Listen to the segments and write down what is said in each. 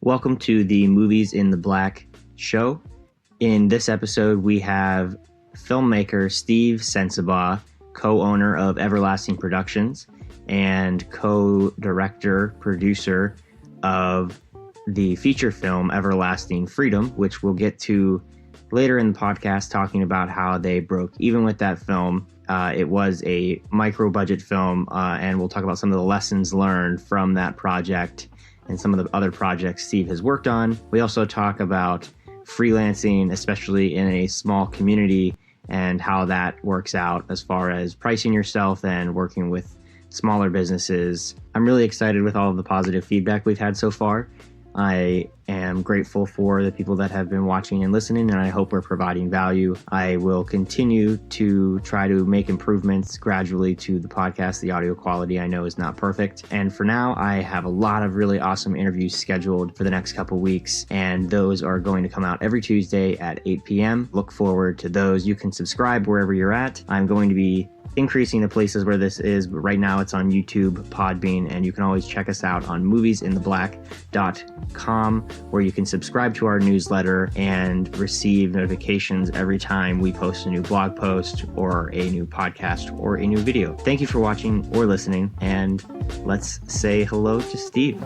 Welcome to the Movies in the Black show. In this episode, we have filmmaker Steve Sensebaugh, co-owner of Everlasting Productions and co-director, producer of the feature film Everlasting Freedom, which we'll get to later in the podcast, talking about how they broke even with that film. It was a micro-budget film, and we'll talk about some of the lessons learned from that project and some of the other projects Steve has worked on. We also talk about freelancing, especially in a small community, and how that works out as far as pricing yourself and working with smaller businesses. I'm really excited with all of the positive feedback we've had so far. I am grateful for the people that have been watching and listening, and I hope we're providing value. I will continue to try to make improvements gradually to the podcast. The audio quality I know is not perfect. And for now, I have a lot of really awesome interviews scheduled for the next couple weeks, and those are going to come out every Tuesday at 8 p.m. Look forward to those. You can subscribe wherever you're at. I'm going to be increasing the places where this is, but right now it's on YouTube, Podbean, and you can always check us out on moviesintheblack.com, where you can subscribe to our newsletter and receive notifications every time we post a new blog post or a new podcast or a new video. Thank you for watching or listening, and let's say hello to Steve.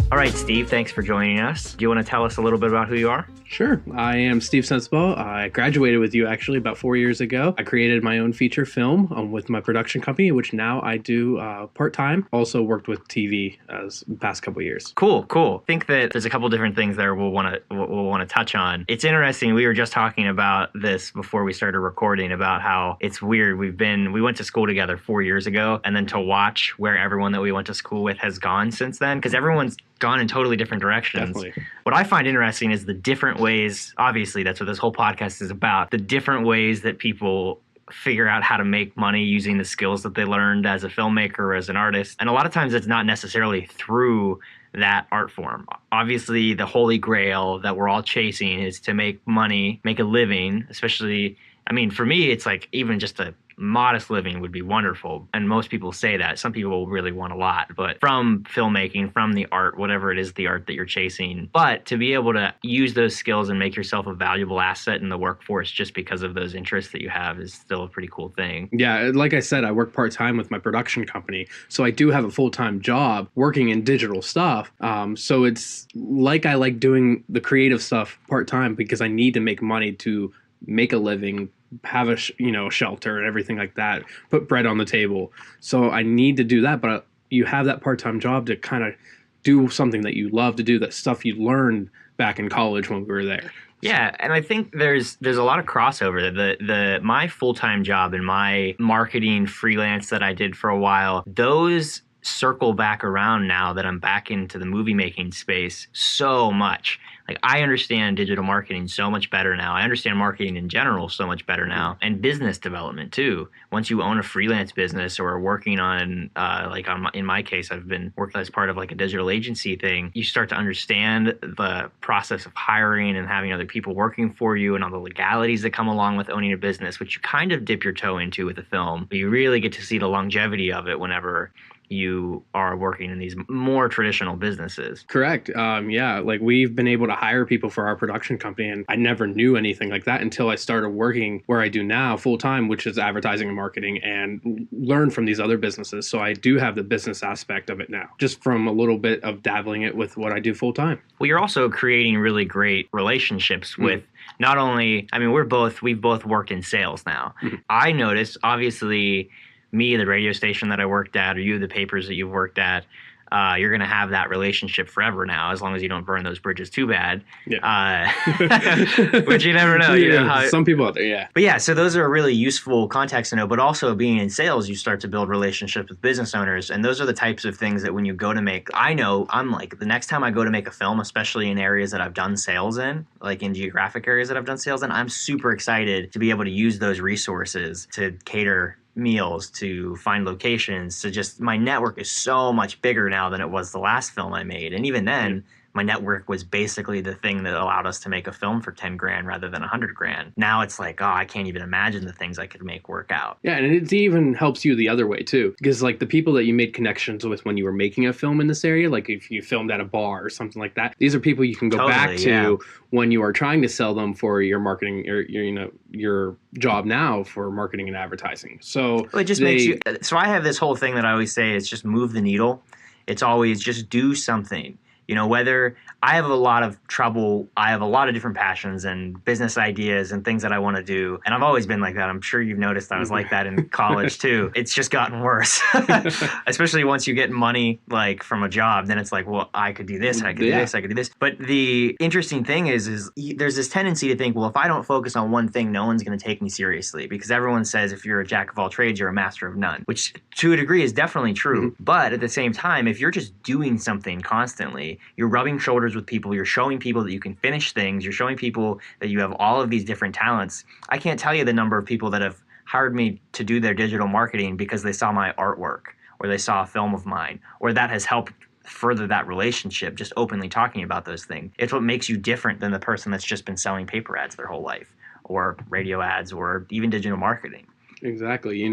All right, Steve, thanks for joining us. Do you want to tell us a little bit about who you are? Sure. I am Steve Sensebaugh. I graduated with you actually about 4 years ago. I created my own feature film with my production company, which now I do part-time. Also worked with TV as the past couple of years. Cool. I think that there's a couple different things there we'll want to touch on. It's interesting. We were just talking about this before we started recording about how it's weird. We went to school together 4 years ago, and then to watch where everyone that we went to school with has gone since then, because everyone's gone in totally different directions. Definitely. What I find interesting is the different ways, obviously that's what this whole podcast is about, the different ways that people figure out how to make money using the skills that they learned as a filmmaker or as an artist. And a lot of times it's not necessarily through that art form. Obviously, the holy grail that we're all chasing is to make money, make a living, especially, I mean, for me, it's like even just a modest living would be wonderful. And most people say that. Some people really want a lot, but from filmmaking, from the art, whatever it is, the art that you're chasing. But to be able to use those skills and make yourself a valuable asset in the workforce just because of those interests that you have is still a pretty cool thing. Yeah, like I said, I work part-time with my production company. So I do have a full-time job working in digital stuff. So it's like I like doing the creative stuff part-time because I need to make money to make a living, have a shelter and everything like that, put bread on the table. So I need to do that, but you have that part-time job to kind of do something that you love to do, that stuff you learned back in college when we were there. Yeah, and I think there's a lot of crossover. My full-time job and my marketing freelance that I did for a while, those circle back around now that I'm back into the movie making space so much. Like, I understand digital marketing so much better now. I understand marketing in general so much better now, and business development too. Once you own a freelance business or are working on, in my case, I've been working as part of like a digital agency thing. You start to understand the process of hiring and having other people working for you and all the legalities that come along with owning a business, which you kind of dip your toe into with a film. But you really get to see the longevity of it whenever you are working in these more traditional businesses. Correct. Yeah, like we've been able to hire people for our production company, and I never knew anything like that until I started working where I do now full time, which is advertising and marketing, and learn from these other businesses. So I do have the business aspect of it now, just from a little bit of dabbling it with what I do full time. Well, you're also creating really great relationships with not only, I mean, we've both worked in sales now. Mm-hmm. I noticed, obviously, me, the radio station that I worked at, or you, the papers that you've worked at, you're going to have that relationship forever now, as long as you don't burn those bridges too bad. Yeah. Which you never know. Some people out there, yeah. But yeah, so those are really useful contacts to know. But also being in sales, you start to build relationships with business owners. And those are the types of things that when you go to make, I know I'm like, the next time I go to make a film, especially in areas that I've done sales in, like in geographic areas that I've done sales in, I'm super excited to be able to use those resources to cater meals, to find locations, to just, my network is so much bigger now than it was the last film I made. And even then, my network was basically the thing that allowed us to make a film for 10 grand rather than 100 grand. Now it's like, oh, I can't even imagine the things I could make work out. Yeah, and it even helps you the other way too, because like the people that you made connections with when you were making a film in this area, like if you filmed at a bar or something like that, these are people you can go back to when you are trying to sell them for your marketing or your job now for marketing and advertising. So it just makes you. So I have this whole thing that I always say is just move the needle. It's always just do something. Whether I have a lot of trouble, I have a lot of different passions and business ideas and things that I want to do. And I've always been like that. I'm sure you've noticed I was like that in college too. It's just gotten worse, especially once you get money like from a job. Then it's like, well, I could do this, I could do this, I could do this. But the interesting thing is there's this tendency to think, well, if I don't focus on one thing, no one's going to take me seriously, because everyone says if you're a jack of all trades, you're a master of none, which to a degree is definitely true. But at the same time, if you're just doing something constantly, you're rubbing shoulders with people, you're showing people that you can finish things, you're showing people that you have all of these different talents. I can't tell you the number of people that have hired me to do their digital marketing because they saw my artwork or they saw a film of mine, or that has helped further that relationship, just openly talking about those things. It's what makes you different than the person that's just been selling paper ads their whole life, or radio ads, or even digital marketing. Exactly.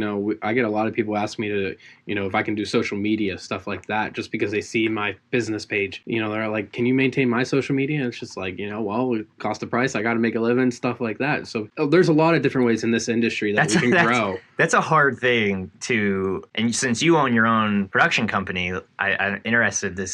I get a lot of people ask me to, if I can do social media, stuff like that, just because they see my business page. They're like, can you maintain my social media? And it's just like, well, it costs a price. I got to make a living, stuff like that. So there's a lot of different ways in this industry that we can grow. That's a hard thing to, and since you own your own production company, I'm interested to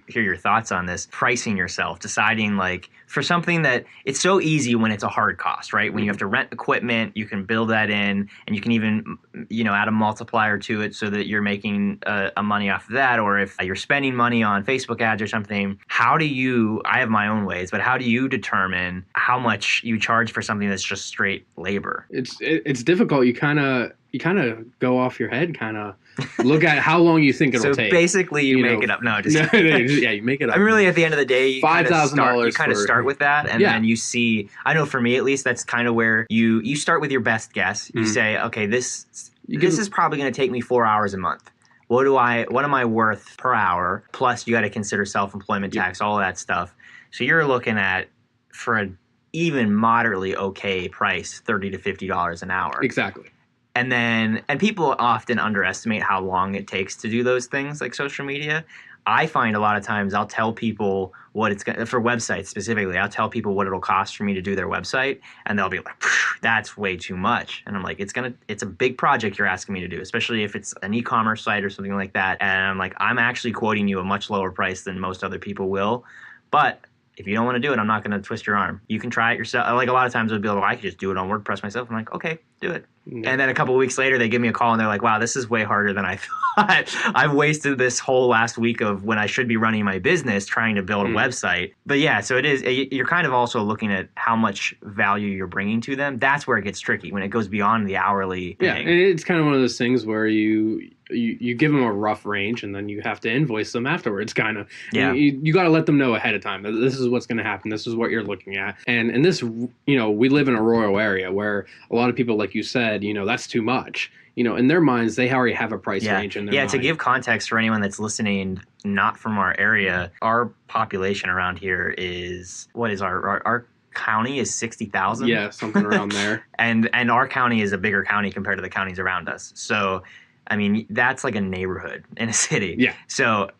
hear your thoughts on this. Pricing yourself, deciding like for something that it's so easy when it's a hard cost, right? When you have to rent equipment, you can build that in, and you can even, add a multiplier to it so that you're making a money off of that. Or if you're spending money on Facebook ads or something, I have my own ways, but how do you determine how much you charge for something that's just straight labor? It's difficult. You kind of go off your head, kind of look at how long you think it'll take. So basically you make it up. No, just yeah, you make it up. I mean, really at the end of the day, $5,000. You kind of start with that, and then you see, I know for me at least, that's kind of where you start with your best guess. You say, okay, this is probably going to take me 4 hours a month. What am I worth per hour? Plus you got to consider self-employment tax, all of that stuff. So you're looking at, for an even moderately okay price, $30 to $50 an hour. Exactly. And people often underestimate how long it takes to do those things like social media. I find a lot of times I'll tell people what it's going to, for websites specifically, I'll tell people what it'll cost for me to do their website, and they'll be like, that's way too much. And I'm like, it's a big project you're asking me to do, especially if it's an e-commerce site or something like that. And I'm like, I'm actually quoting you a much lower price than most other people will. But if you don't want to do it, I'm not going to twist your arm. You can try it yourself. Like a lot of times I'll be like, I could just do it on WordPress myself. I'm like, okay, do it. Yeah. And then a couple of weeks later, they give me a call and they're like, wow, this is way harder than I thought. I've wasted this whole last week of when I should be running my business trying to build a website. But yeah, so it is, you're kind of also looking at how much value you're bringing to them. That's where it gets tricky, when it goes beyond the hourly thing. Yeah, and it's kind of one of those things where you give them a rough range and then you have to invoice them afterwards, kind of. Yeah. You got to let them know ahead of time that this is what's going to happen. This is what you're looking at. And this, we live in a rural area where a lot of people, like you said, that's too much. In their minds, they already have a price range in their mind. To give context for anyone that's listening, not from our area, our population around here is, what is our county is 60,000? Yeah, something around there. and our county is a bigger county compared to the counties around us. So, I mean, that's like a neighborhood in a city. Yeah. So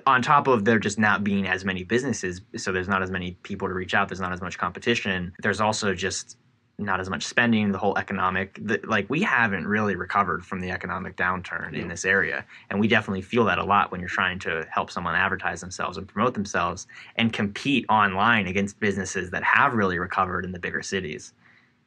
on top of there just not being as many businesses, so there's not as many people to reach out, there's not as much competition, there's also just not as much spending, the whole economic, we haven't really recovered from the economic downturn in this area. And we definitely feel that a lot when you're trying to help someone advertise themselves and promote themselves and compete online against businesses that have really recovered in the bigger cities.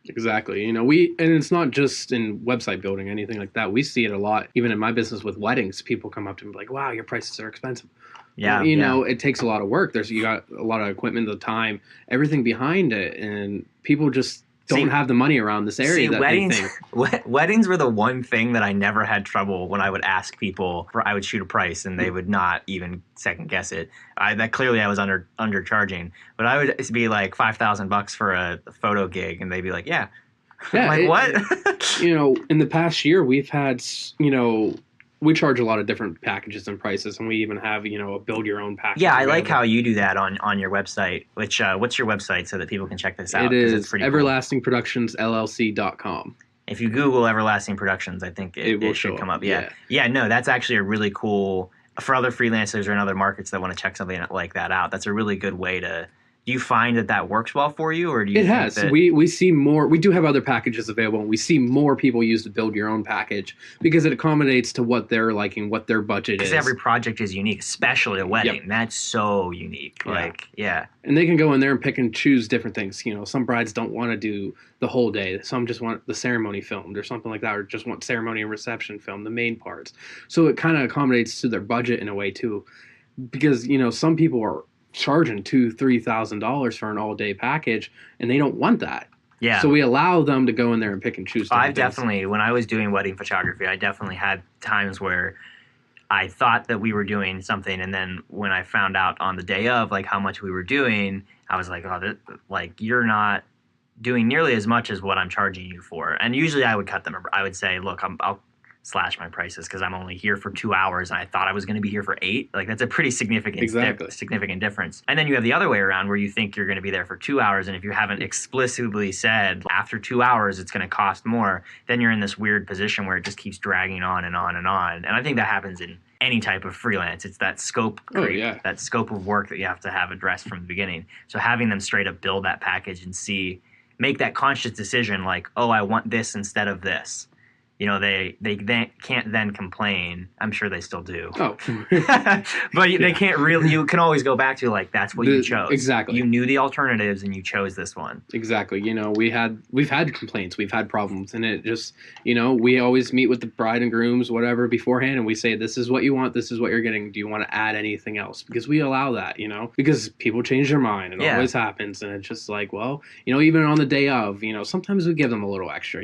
Exactly. And it's not just in website building, anything like that. We see it a lot, even in my business with weddings. People come up to me like, wow, your prices are expensive. Yeah. It takes a lot of work. You got a lot of equipment, the time, everything behind it. And people just don't have the money around this area. Weddings were the one thing that I never had trouble when I would ask people I would shoot a price and they would not even second guess it. That clearly I was undercharging, but I would be like $5,000 for a photo gig and they'd be like, yeah. I'm like, what? In the past year we've had, we charge a lot of different packages and prices, and we even have, a build your own package. Yeah, I like how you do that on your website. Which what's your website so that people can check this out? It is it's pretty everlastingproductionsllc.com. If you Google Everlasting Productions, I think it will should come up. Yeah. No, that's actually a really cool, for other freelancers or in other markets that want to check something like that out. That's a really good way to. Do you find that works well for you, or do you? It has. We see more. We do have other packages available, and we see more people use the build your own package because it accommodates to what they're liking, what their budget is. Because every project is unique, especially a wedding. Yep. That's so unique. And they can go in there and pick and choose different things. Some brides don't want to do the whole day. Some just want the ceremony filmed or something like that, or just want ceremony and reception filmed, the main parts. So it kind of accommodates to their budget in a way too, because some people are charging $2,000-$3,000 for an all-day package, and they don't want that. Yeah. So we allow them to go in there and pick and choose. I've definitely, when I was doing wedding photography, I definitely had times where I thought that we were doing something, and then when I found out on the day of how much we were doing, I was like, oh, you're not doing nearly as much as what I'm charging you for. And usually I would cut them. I would say, look, I'll slash my prices because I'm only here for 2 hours and I thought I was going to be here for 8. That's a pretty significant significant difference. And then you have the other way around where you think you're going to be there for 2 hours, and if you haven't explicitly said after 2 hours it's going to cost more, then you're in this weird position where it just keeps dragging on and on and on. And I think that happens in any type of freelance. It's that scope creep, that scope of work that you have to have addressed from the beginning. So having them straight up build that package and make that conscious decision oh, I want this instead of this. They can't then complain. I'm sure they still do. Oh. But they can't really, you can always go back to that's what you chose. Exactly. You knew the alternatives and you chose this one. Exactly. we've had complaints, we've had problems, and it just, we always meet with the bride and grooms, whatever, beforehand, and we say, this is what you want, this is what you're getting. Do you want to add anything else? Because we allow that, because people change their mind. It always happens. And it's just even on the day of, sometimes we give them a little extra,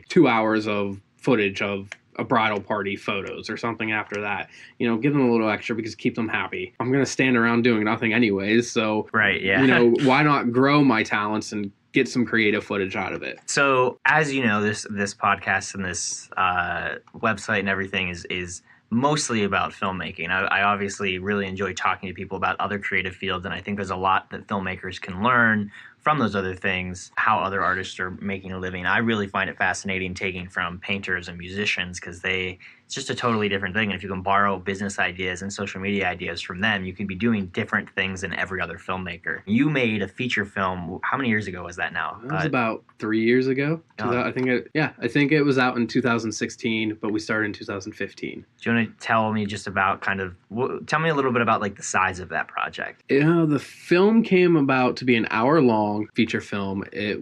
2 hours of footage of a bridal party photos or something after that. Give them a little extra because keep them happy. I'm going to stand around doing nothing anyways. So, right, yeah. Why not grow my talents and get some creative footage out of it? So, as you know, this podcast and this website and everything is mostly about filmmaking. I obviously really enjoy talking to people about other creative fields, and I think there's a lot that filmmakers can learn from those other things, how other artists are making a living. I really find it fascinating taking from painters and musicians because it's just a totally different thing. And if you can borrow business ideas and social media ideas from them, you can be doing different things than every other filmmaker. You made a feature film. How many years ago was that now? That was about 3 years ago. I think it was out in 2016, but we started in 2015. Do you want to tell me just about tell me a little bit about the size of that project? The film came about to be an hour-long feature film. It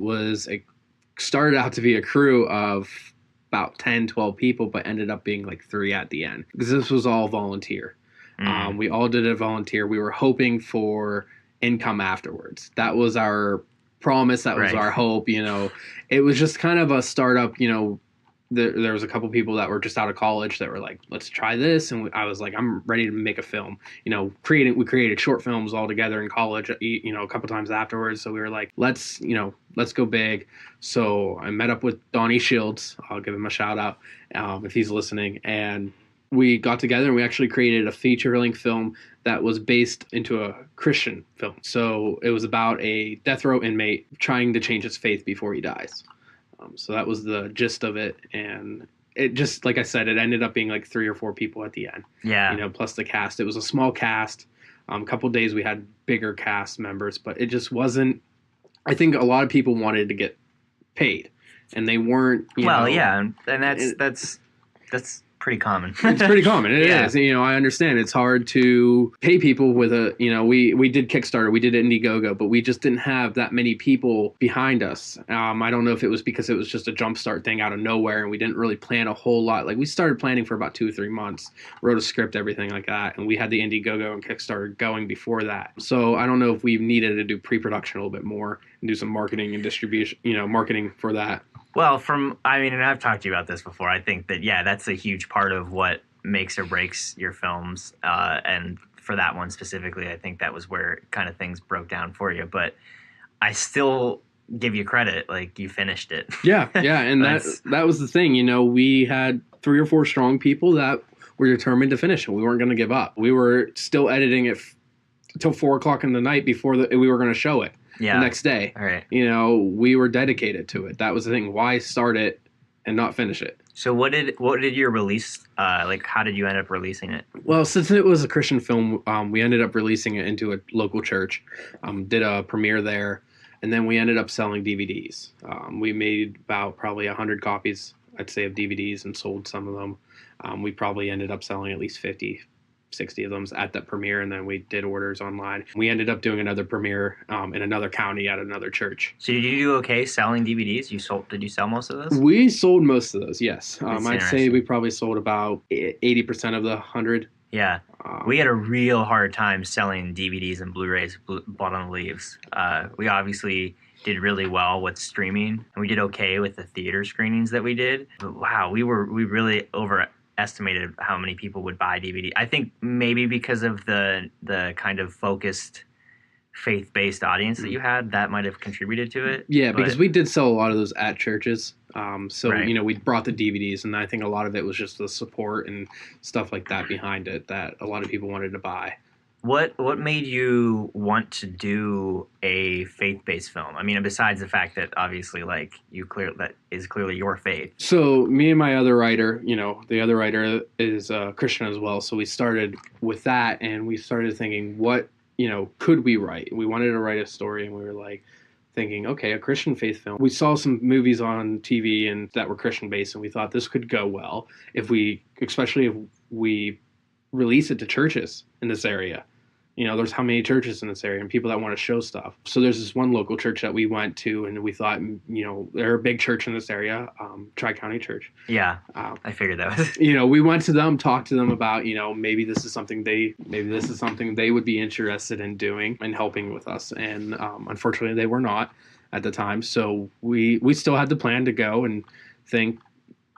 started out to be a crew of about 10, 12 people, but ended up being 3 at the end because this was all volunteer. We all did it volunteer. We were hoping for income afterwards. That was our promise. That was our hope. It was just kind of a startup. There was a couple people that were just out of college that were like, let's try this. And I was like, I'm ready to make a film. We created short films all together in college, a couple times afterwards. So we were like, let's go big. So I met up with Donnie Shields. I'll give him a shout out if he's listening. And we got together and we actually created a feature-length film that was based into a Christian film. So it was about a death row inmate trying to change his faith before he dies. So that was the gist of it. And it just, like I said, it ended up being 3 or 4 people at the end. Yeah. Plus the cast. It was a small cast. A couple days we had bigger cast members, but it just wasn't, I think a lot of people wanted to get paid and they weren't, yeah. And that's pretty common. It's pretty common. It is. I understand it's hard to pay people with we did Kickstarter, we did Indiegogo, but we just didn't have that many people behind us. I don't know if it was because it was just a jumpstart thing out of nowhere and we didn't really plan a whole lot. We started planning for about 2 or 3 months, wrote a script, everything like that. And we had the Indiegogo and Kickstarter going before that. So I don't know if we needed to do pre-production a little bit more and do some marketing and distribution, marketing for that. Well, and I've talked to you about this before. I think that, that's a huge part of what makes or breaks your films. And for that one specifically, I think that was where kind of things broke down for you. But I still give you credit. You finished it. Yeah. And that was the thing. We had 3 or 4 strong people that were determined to finish it. We weren't going to give up. We were still editing it till 4 o'clock in the night before we were going to show it the next day. All right. You know, we were dedicated to it. That was the thing. Why start it and not finish it? So what did your release like? How did you end up releasing it? Well, since it was a Christian film, we ended up releasing it into a local church. Did a premiere there, and then we ended up selling DVDs. We made about probably 100 copies, I'd say, of DVDs and sold some of them. We probably ended up selling at least 50, 60 of them at that premiere, and then we did orders online. We ended up doing another premiere in another county at another church. So did you do okay selling DVDs? Did you sell most of those? We sold most of those, yes. I'd say we probably sold about 80% of the 100. Yeah. We had a real hard time selling DVDs and Blu-rays, Blood on the Leaves. We obviously did really well with streaming, and we did okay with the theater screenings that we did. But wow, we really overestimated how many people would buy DVD. I think maybe because of the kind of focused faith-based audience that you had, that might have contributed to it. Yeah, because we did sell a lot of those at churches. Right. You know, we brought the DVDs, and I think a lot of it was just the support and stuff like that behind it that a lot of people wanted to buy. What made you want to do a faith-based film? I mean, besides the fact that obviously, like, that is clearly your faith. So me and my other writer, you know, the other writer is Christian as well. So we started with that, and we started thinking, what, you know, could we write? We wanted to write a story, and we were like thinking, okay, a Christian faith film. We saw some movies on TV and that were Christian based, and we thought this could go well especially if we release it to churches in this area. You know, there's how many churches in this area and people that want to show stuff. So there's this one local church that we went to, and we thought, you know, they're a big church in this area, Tri-County Church. Yeah, I figured that was. You know, we went to them, talked to them about, you know, maybe this is something they would be interested in doing and helping with us. And unfortunately, they were not at the time. So we still had the plan to go and think,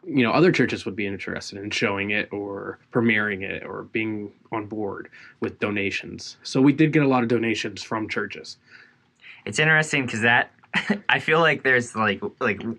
you know, other churches would be interested in showing it or premiering it or being on board with donations. So we did get a lot of donations from churches. It's interesting because that I feel like there's like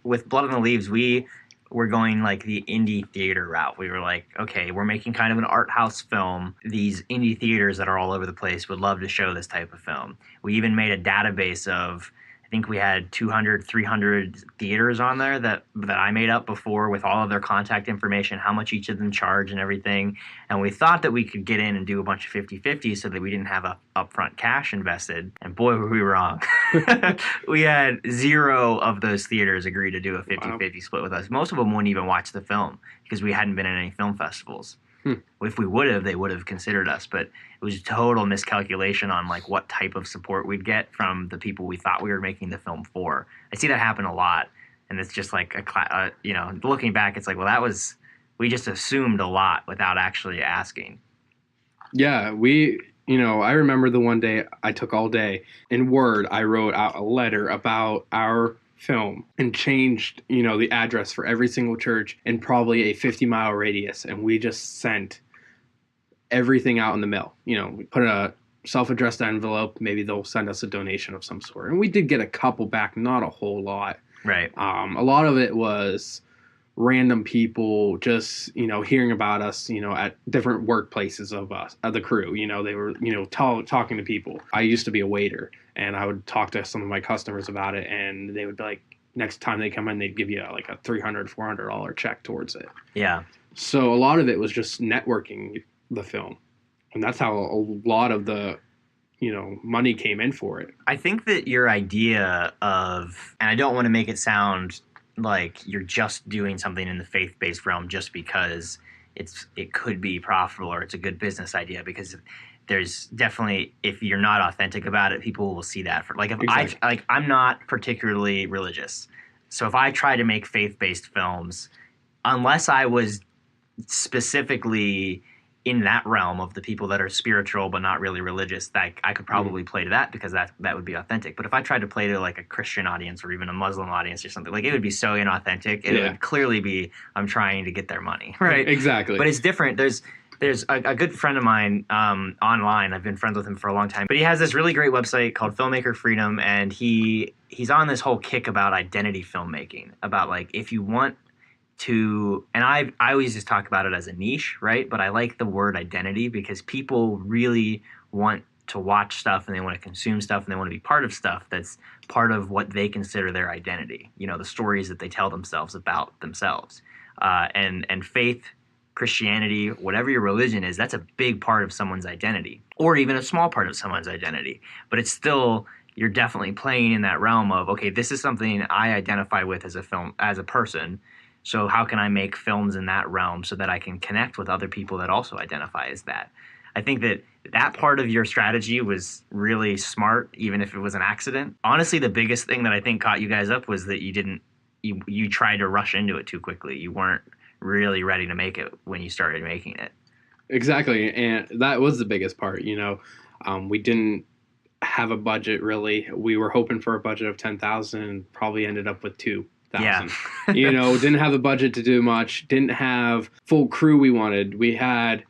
with Blood on the Leaves, we were going like the indie theater route. We were like, okay, we're making kind of an art house film. These indie theaters that are all over the place would love to show this type of film. We even made a database of, I think we had 200, 300 theaters on there that I made up before with all of their contact information, how much each of them charge and everything. And we thought that we could get in and do a bunch of 50-50 so that we didn't have a upfront cash invested. And boy, were we wrong. We had 0 of those theaters agree to do a 50-50 split with us. Most of them wouldn't even watch the film because we hadn't been in any film festivals. If we would have, they would have considered us, but it was a total miscalculation on like what type of support we'd get from the people we thought we were making the film for. I see that happen a lot, and it's just like you know, looking back, it's like, well, we just assumed a lot without actually asking. Yeah, you know, I remember the one day I took all day in Word, I wrote out a letter about our film and changed, you know, the address for every single church in probably a 50-mile radius, and we just sent everything out in the mail. You know, we put a self-addressed envelope, maybe they'll send us a donation of some sort, and we did get a couple back, not a whole lot. Right. A lot of it was random people just, you know, hearing about us, you know, at different workplaces of us, of the crew. You know, they were, you know, talking to people. I used to be a waiter, and I would talk to some of my customers about it, and they would be like, next time they come in, they'd give you like a $300, $400 check towards it. Yeah. So a lot of it was just networking the film, and that's how a lot of the, you know, money came in for it. I think that your idea of, and I don't want to make it sound like you're just doing something in the faith-based realm just because it could be profitable or it's a good business idea, because there's definitely, if you're not authentic about it, people will see that. Exactly. I'm not particularly religious, so if I try to make faith-based films, unless I was specifically in that realm of the people that are spiritual but not really religious, that I could probably play to that, because that would be authentic. But if I tried to play to like a Christian audience or even a Muslim audience or something, like, it would be so inauthentic. It would clearly be, I'm trying to get their money, right? Exactly. But it's different. There's a good friend of mine online. I've been friends with him for a long time, but he has this really great website called Filmmaker Freedom, and he's on this whole kick about identity filmmaking, about like, if you want and I always just talk about it as a niche, right? But I like the word identity because people really want to watch stuff and they want to consume stuff and they want to be part of stuff that's part of what they consider their identity. You know, the stories that they tell themselves about themselves. And faith, Christianity, whatever your religion is, that's a big part of someone's identity, or even a small part of someone's identity. But it's still, you're definitely playing in that realm of, okay, this is something I identify with as a person. So how can I make films in that realm so that I can connect with other people that also identify as that? I think that part of your strategy was really smart, even if it was an accident. Honestly, the biggest thing that I think caught you guys up was that you tried to rush into it too quickly. You weren't really ready to make it when you started making it. Exactly, and that was the biggest part. We didn't have a budget really. We were hoping for a budget of 10,000, and probably ended up with 2,000. Yeah. Didn't have a budget to do much. Didn't have full crew we wanted. We had,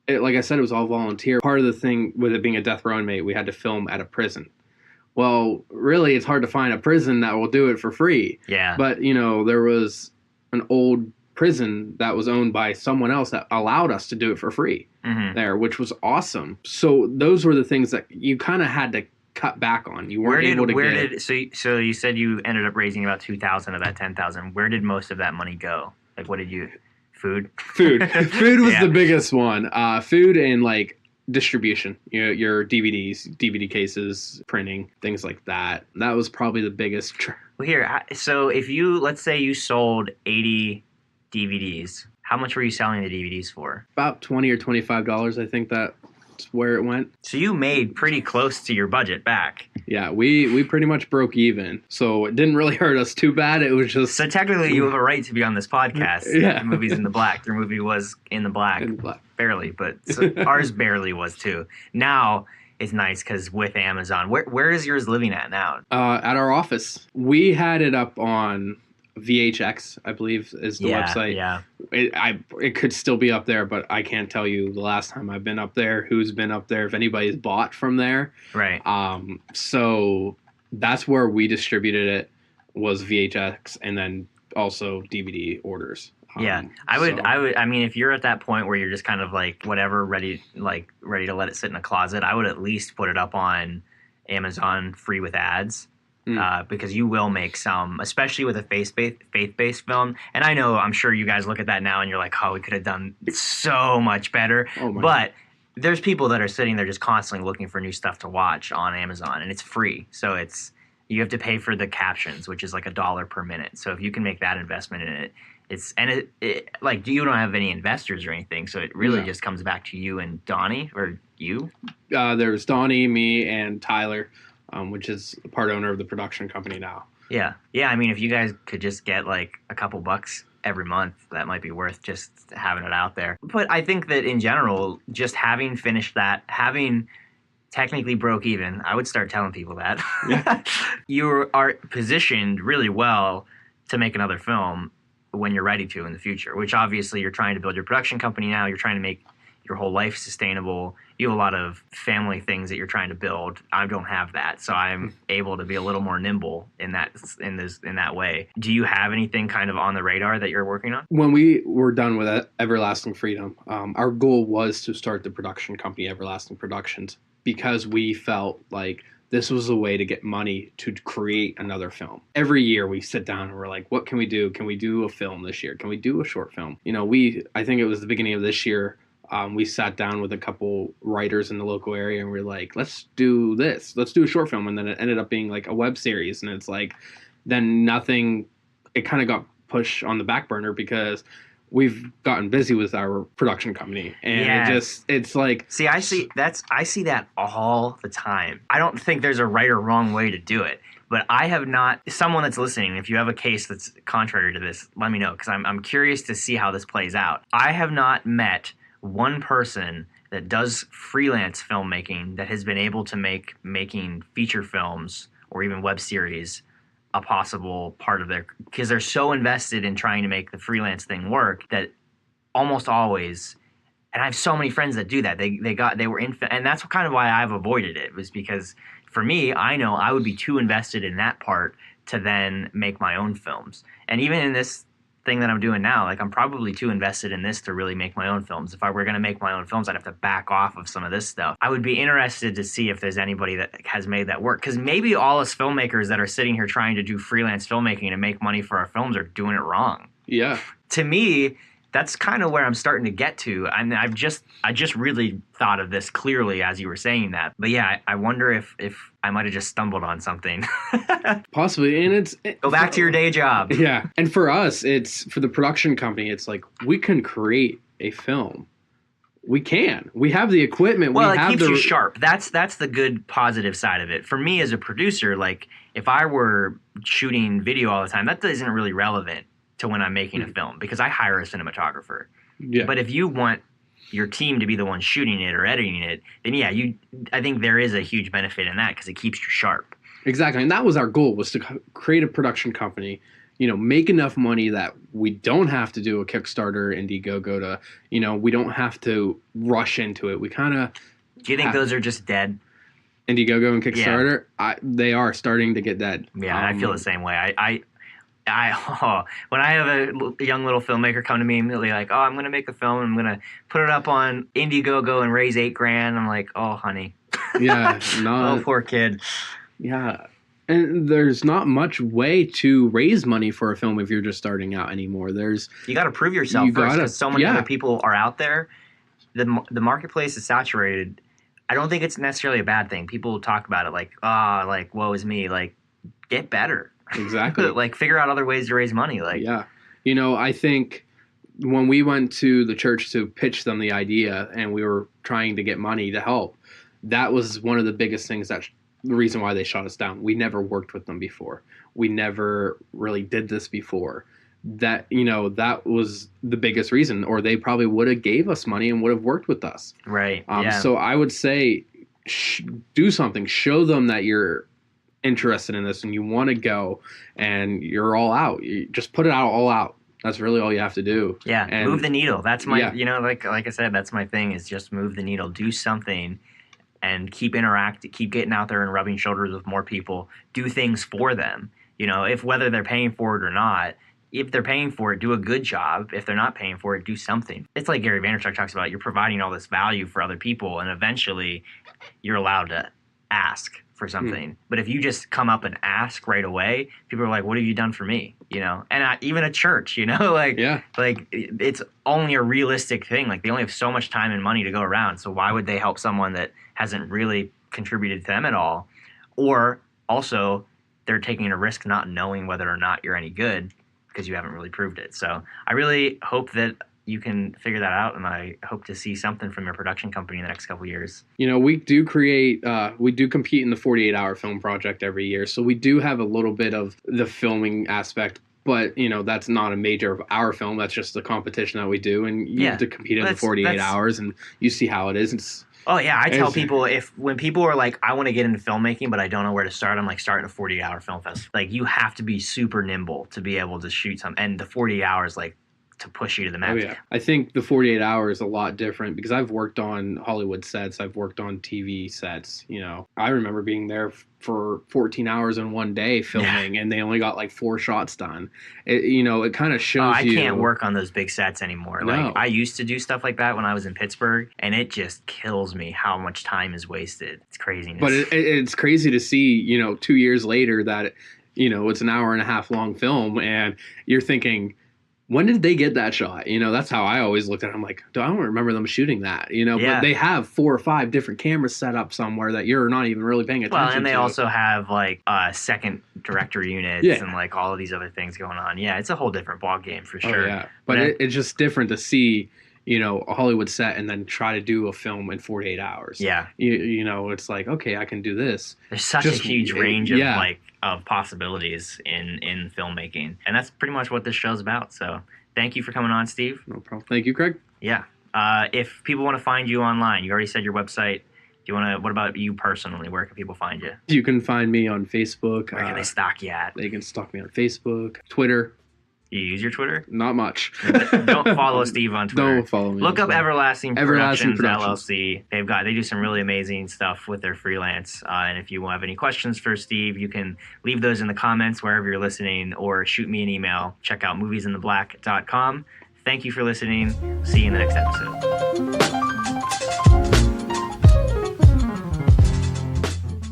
like I said, it was all volunteer. Part of the thing with it being a death row inmate, we had to film at a prison. Well, really, it's hard to find a prison that will do it for free. Yeah. But there was an old prison that was owned by someone else that allowed us to do it for free there, which was awesome. So those were the things that you kind of had to cut back on. You weren't able to get. So you said you ended up raising about 2,000 of that 10,000. Where did most of that money go? Like, what did you? Food food was the biggest one. Food and like distribution. Your DVDs, DVD cases, printing, things like that. That was probably the biggest. Well, here. So if let's say you sold 80 DVDs, how much were you selling the DVDs for? About $20 or $25. I think that's where it went. So you made pretty close to your budget back. Yeah, we pretty much broke even. So it didn't really hurt us too bad. It was just... So technically you have a right to be on this podcast. Yeah. The movie's in the black. Your movie was in the black. In the black. Barely, but ours barely was too. Now it's nice because with Amazon. Where is yours living at now? At our office. We had it up on VHX, I believe, is the website. Yeah. It could still be up there, but I can't tell you the last time I've been up there, who's been up there, if anybody's bought from there. Right. So that's where we distributed it, was VHX, and then also DVD orders. Yeah, I mean, if you're at that point where you're just kind of like whatever, ready to let it sit in a closet, I would at least put it up on Amazon free with ads. Because you will make some, especially with a faith-based film. And I'm sure you guys look at that now and you're like, oh, we could have done so much better. But there's people that are sitting there just constantly looking for new stuff to watch on Amazon, and it's free. So you have to pay for the captions, which is like $1 per minute. So if you can make that investment in it, like you don't have any investors or anything. So it really just comes back to you and Donnie, or you. There's Donnie, me, and Tyler. Which is a part owner of the production company now. Yeah. I mean, if you guys could just get like a couple bucks every month, that might be worth just having it out there. But I think that in general, just having finished that, having technically broke even, I would start telling people that. Yeah. You are positioned really well to make another film when you're ready to in the future, which obviously you're trying to build your production company now. You're trying to make your whole life sustainable. You have a lot of family things that you're trying to build. I don't have that, so I'm able to be a little more nimble in that way. Do you have anything kind of on the radar that you're working on? When we were done with Everlasting Freedom, our goal was to start the production company Everlasting Productions, because we felt like this was a way to get money to create another film. Every year we sit down and we're like, what can we do? Can we do a film this year? Can we do a short film? I think it was the beginning of this year, we sat down with a couple writers in the local area and we're like, let's do this. Let's do a short film. And then it ended up being like a web series. And it's like, then it kind of got pushed on the back burner because we've gotten busy with our production company. And it's like... See, I see that all the time. I don't think there's a right or wrong way to do it. But I have not... Someone that's listening, if you have a case that's contrary to this, let me know. Because I'm curious to see how this plays out. I have not met one person that does freelance filmmaking that has been able to making feature films or even web series a possible part of their, because they're so invested in trying to make the freelance thing work that almost always, and I have so many friends that do that. They were in, and that's kind of why I've avoided it, was because for me, I know I would be too invested in that part to then make my own films. And even in this thing that I'm doing now, like I'm probably too invested in this to really make my own films. If I were going to make my own films, I'd have to back off of some of this stuff. I would be interested to see if there's anybody that has made that work, because maybe all us filmmakers that are sitting here trying to do freelance filmmaking and make money for our films are doing it wrong. Yeah. To me, that's kind of where I'm starting to get to. And I just really thought of this clearly as you were saying that. But yeah, I wonder if I might have just stumbled on something. Possibly. And go back to your day job. Yeah. And for us, it's for the production company, it's like we can create a film. We can. We have the equipment. Well, it keeps you sharp. That's the good positive side of it. For me as a producer, like if I were shooting video all the time, that isn't really relevant to when I'm making a film, because I hire a cinematographer. Yeah. But if you want your team to be the one shooting it or editing it, then yeah, I think there is a huge benefit in that because it keeps you sharp. Exactly. And that was our goal, was to create a production company, make enough money that we don't have to do a Kickstarter, Indiegogo to, we don't have to rush into it. We kind of... Do you think those are just dead? Indiegogo and Kickstarter? Yeah. They are starting to get dead. Yeah, I feel the same way. When I have a young little filmmaker come to me immediately like, I'm going to make a film, I'm going to put it up on Indiegogo and raise $8,000. I'm like, oh, honey. Yeah. Oh, poor kid. Yeah. And there's not much way to raise money for a film if you're just starting out anymore. You got to prove yourself first, because so many other people are out there. The marketplace is saturated. I don't think it's necessarily a bad thing. People talk about it like, like, woe is me. Like, get better. Exactly. Like figure out other ways to raise money. Like, yeah. I think when we went to the church to pitch them the idea and we were trying to get money to help, that was one of the biggest things the reason why they shut us down. We never worked with them before. We never really did this before. That, that was the biggest reason, or they probably would have gave us money and would have worked with us. Right. Yeah. So I would say do something, show them that you're interested in this and you want to go and you're all out. You just put it all out. That's really all you have to do. Yeah, and move the needle. That's my, like I said, that's my thing, is just move the needle. Do something and keep getting out there and rubbing shoulders with more people. Do things for them. If whether they're paying for it or not. If they're paying for it, do a good job. If they're not paying for it, do something. It's like Gary Vaynerchuk talks about. You're providing all this value for other people, and eventually you're allowed to ask for something. But if you just come up and ask right away, people are like, what have you done for me? And even a church, like it's only a realistic thing. Like they only have so much time and money to go around. So why would they help someone that hasn't really contributed to them at all? Or also they're taking a risk not knowing whether or not you're any good because you haven't really proved it. So I really hope that you can figure that out, and I hope to see something from your production company in the next couple of years. We do compete in the 48-hour film project every year, so we do have a little bit of the filming aspect, but that's not a major of our film. That's just the competition that we do, and you have to compete in the 48 hours, and you see how it is. I tell people, when people are like, I want to get into filmmaking, but I don't know where to start, I'm like, starting a 48-hour film festival. Like, you have to be super nimble to be able to shoot something, and the 48 hours, like, to push you to the max. Oh, yeah. I think the 48 hours is a lot different because I've worked on Hollywood sets. I've worked on TV sets. I remember being there for 14 hours in one day filming, and they only got like 4 shots done. It kind of shows I can't work on those big sets anymore. No. Like, I used to do stuff like that when I was in Pittsburgh, and it just kills me how much time is wasted. It's craziness. But it's crazy to see, 2 years later that, it's an hour and a half long film, and you're thinking, when did they get that shot? That's how I always looked at it. I'm like, I don't remember them shooting that, but they have 4 or 5 different cameras set up somewhere that you're not even really paying attention to. Well, and they also have like second director units and like all of these other things going on. Yeah, it's a whole different ball game for sure. Oh, yeah. But it's just different to see, a Hollywood set and then try to do a film in 48 hours. Yeah. It's like, okay, I can do this. There's such a huge range of possibilities in filmmaking. And that's pretty much what this show's about. So thank you for coming on, Steve. No problem. Thank you, Craig. Yeah. If people want to find you online, you already said your website. What about you personally? Where can people find you? You can find me on Facebook. Where can they stalk you at? They can stalk me on Facebook, Twitter. You use your Twitter? Not much. Don't follow Steve on Twitter. Don't follow me. Look up Everlasting Productions Productions. LLC. They do some really amazing stuff with their freelance. And if you have any questions for Steve, you can leave those in the comments wherever you're listening, or shoot me an email. Check out moviesintheblack.com. Thank you for listening. See you in the next episode.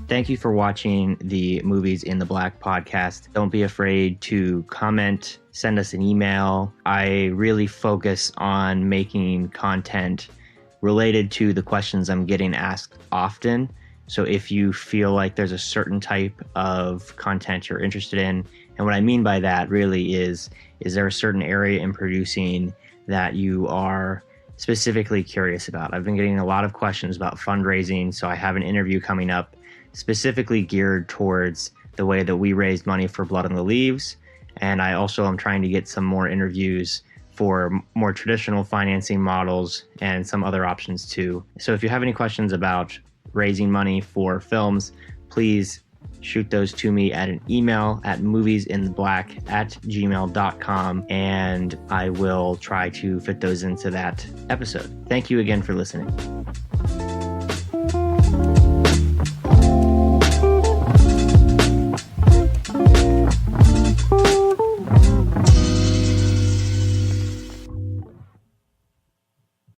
Thank you for watching the Movies in the Black podcast. Don't be afraid to comment, send us an email. I really focus on making content related to the questions I'm getting asked often. So if you feel like there's a certain type of content you're interested in, and what I mean by that really is there a certain area in producing that you are specifically curious about? I've been getting a lot of questions about fundraising, so I have an interview coming up specifically geared towards the way that we raised money for Blood on the Leaves. And I also am trying to get some more interviews for more traditional financing models and some other options too. So if you have any questions about raising money for films, please shoot those to me at an email at moviesintheblack@gmail.com, and I will try to fit those into that episode. Thank you again for listening.